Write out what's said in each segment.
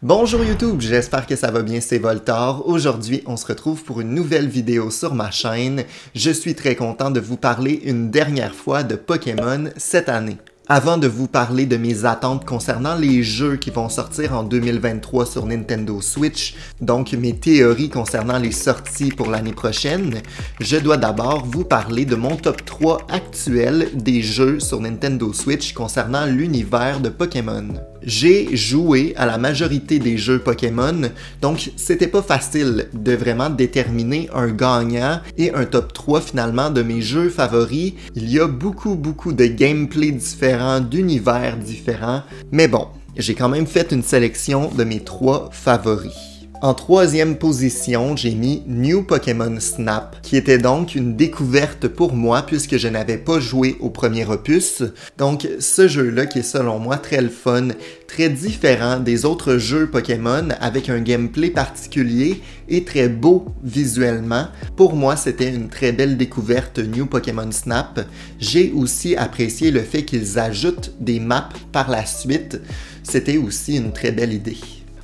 Bonjour YouTube, j'espère que ça va bien, c'est Voltar. Aujourd'hui, on se retrouve pour une nouvelle vidéo sur ma chaîne. Je suis très content de vous parler une dernière fois de Pokémon cette année. Avant de vous parler de mes attentes concernant les jeux qui vont sortir en 2023 sur Nintendo Switch, donc mes théories concernant les sorties pour l'année prochaine, je dois d'abord vous parler de mon top 3 actuel des jeux sur Nintendo Switch concernant l'univers de Pokémon. J'ai joué à la majorité des jeux Pokémon, donc c'était pas facile de vraiment déterminer un gagnant et un top 3 finalement de mes jeux favoris. Il y a beaucoup de gameplay différents, d'univers différents, mais bon, j'ai quand même fait une sélection de mes 3 favoris. En troisième position, j'ai mis New Pokémon Snap, qui était donc une découverte pour moi puisque je n'avais pas joué au premier opus. Donc ce jeu-là qui est selon moi très le fun, très différent des autres jeux Pokémon avec un gameplay particulier et très beau visuellement. Pour moi, c'était une très belle découverte New Pokémon Snap. J'ai aussi apprécié le fait qu'ils ajoutent des maps par la suite. C'était aussi une très belle idée.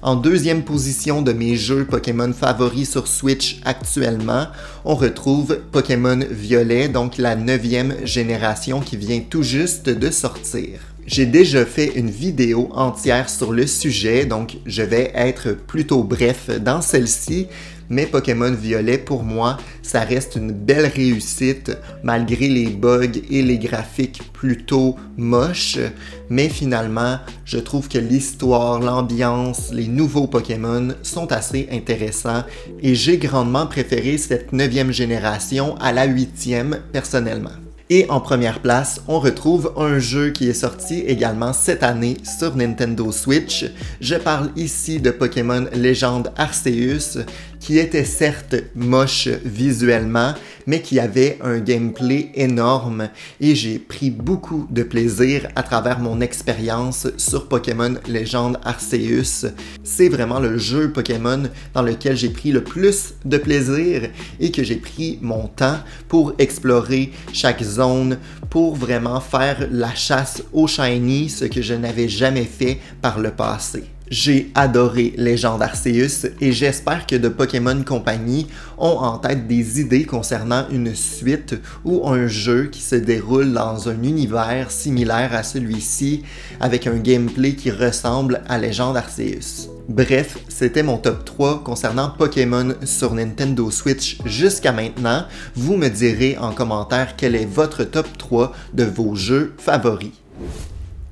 En deuxième position de mes jeux Pokémon favoris sur Switch actuellement, on retrouve Pokémon Violet, donc la 9e génération qui vient tout juste de sortir. J'ai déjà fait une vidéo entière sur le sujet, donc je vais être plutôt bref dans celle-ci, mais Pokémon Violet, pour moi, ça reste une belle réussite, malgré les bugs et les graphiques plutôt moches, mais finalement, je trouve que l'histoire, l'ambiance, les nouveaux Pokémon sont assez intéressants, et j'ai grandement préféré cette 9e génération à la 8e personnellement. Et en première place, on retrouve un jeu qui est sorti également cette année sur Nintendo Switch. Je parle ici de Pokémon Légende Arceus, qui était certes moche visuellement, mais qui avait un gameplay énorme et j'ai pris beaucoup de plaisir à travers mon expérience sur Pokémon Légende Arceus. C'est vraiment le jeu Pokémon dans lequel j'ai pris le plus de plaisir et que j'ai pris mon temps pour explorer chaque zone, pour vraiment faire la chasse au shiny, ce que je n'avais jamais fait par le passé. J'ai adoré Légende Arceus et j'espère que de Pokémon Company ont en tête des idées concernant une suite ou un jeu qui se déroule dans un univers similaire à celui-ci avec un gameplay qui ressemble à Légende Arceus. Bref, c'était mon top 3 concernant Pokémon sur Nintendo Switch jusqu'à maintenant. Vous me direz en commentaire quel est votre top 3 de vos jeux favoris.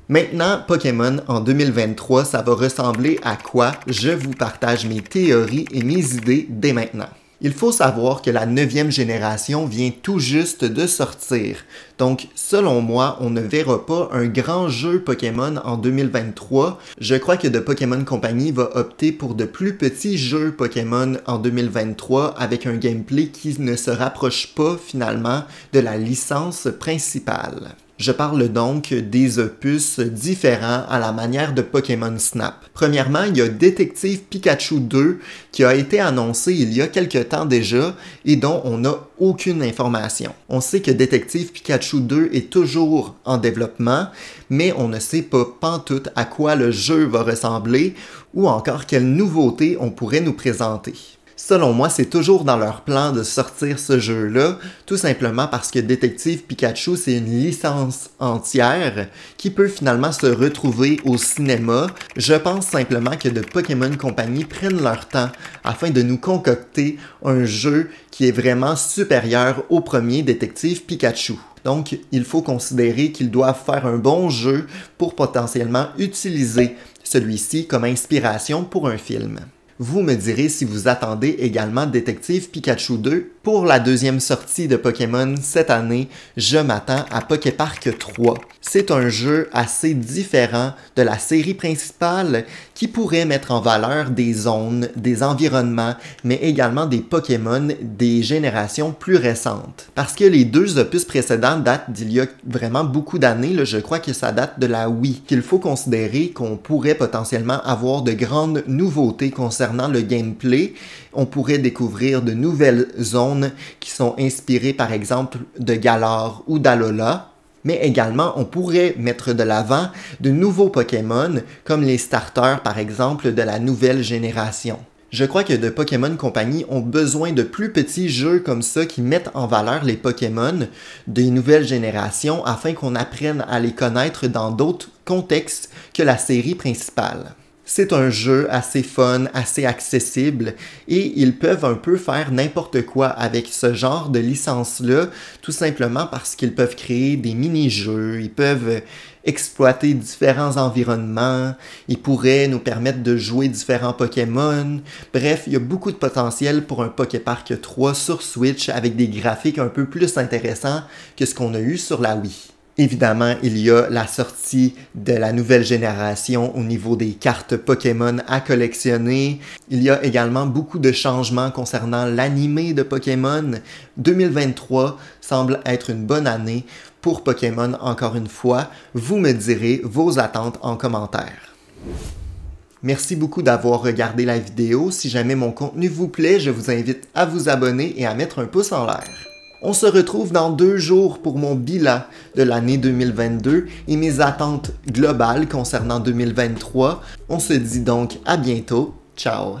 Maintenant, Pokémon en 2023, ça va ressembler à quoi? Je vous partage mes théories et mes idées dès maintenant. Il faut savoir que la 9e génération vient tout juste de sortir. Donc, selon moi, on ne verra pas un grand jeu Pokémon en 2023. Je crois que The Pokémon Company va opter pour de plus petits jeux Pokémon en 2023 avec un gameplay qui ne se rapproche pas finalement de la licence principale. Je parle donc des opus différents à la manière de Pokémon Snap. Premièrement, il y a Détective Pikachu 2 qui a été annoncé il y a quelques temps déjà et dont on n'a aucune information. On sait que Détective Pikachu 2 est toujours en développement, mais on ne sait pas pantoute à quoi le jeu va ressembler ou encore quelles nouveautés on pourrait nous présenter. Selon moi, c'est toujours dans leur plan de sortir ce jeu-là, tout simplement parce que Détective Pikachu, c'est une licence entière qui peut finalement se retrouver au cinéma. Je pense simplement que de Pokémon Company prennent leur temps afin de nous concocter un jeu qui est vraiment supérieur au premier Détective Pikachu. Donc, il faut considérer qu'ils doivent faire un bon jeu pour potentiellement utiliser celui-ci comme inspiration pour un film. Vous me direz si vous attendez également Détective Pikachu 2. Pour la deuxième sortie de Pokémon cette année, je m'attends à Poképark 3. C'est un jeu assez différent de la série principale qui pourrait mettre en valeur des zones, des environnements, mais également des Pokémon des générations plus récentes. Parce que les deux opus précédents datent d'il y a vraiment beaucoup d'années, je crois que ça date de la Wii, qu'il faut considérer qu'on pourrait potentiellement avoir de grandes nouveautés concernant le gameplay. On pourrait découvrir de nouvelles zones qui sont inspirées par exemple de Galar ou d'Alola. Mais également, on pourrait mettre de l'avant de nouveaux Pokémon, comme les starters par exemple de la nouvelle génération. Je crois que de Pokémon Company ont besoin de plus petits jeux comme ça qui mettent en valeur les Pokémon des nouvelles générations afin qu'on apprenne à les connaître dans d'autres contextes que la série principale. C'est un jeu assez fun, assez accessible et ils peuvent un peu faire n'importe quoi avec ce genre de licence-là, tout simplement parce qu'ils peuvent créer des mini-jeux, ils peuvent exploiter différents environnements, ils pourraient nous permettre de jouer différents Pokémon. Bref, il y a beaucoup de potentiel pour un Poképark 3 sur Switch avec des graphiques un peu plus intéressants que ce qu'on a eu sur la Wii. Évidemment, il y a la sortie de la nouvelle génération au niveau des cartes Pokémon à collectionner. Il y a également beaucoup de changements concernant l'animé de Pokémon. 2023 semble être une bonne année pour Pokémon encore une fois. Vous me direz vos attentes en commentaire. Merci beaucoup d'avoir regardé la vidéo. Si jamais mon contenu vous plaît, je vous invite à vous abonner et à mettre un pouce en l'air. On se retrouve dans 2 jours pour mon bilan de l'année 2022 et mes attentes globales concernant 2023. On se dit donc à bientôt. Ciao!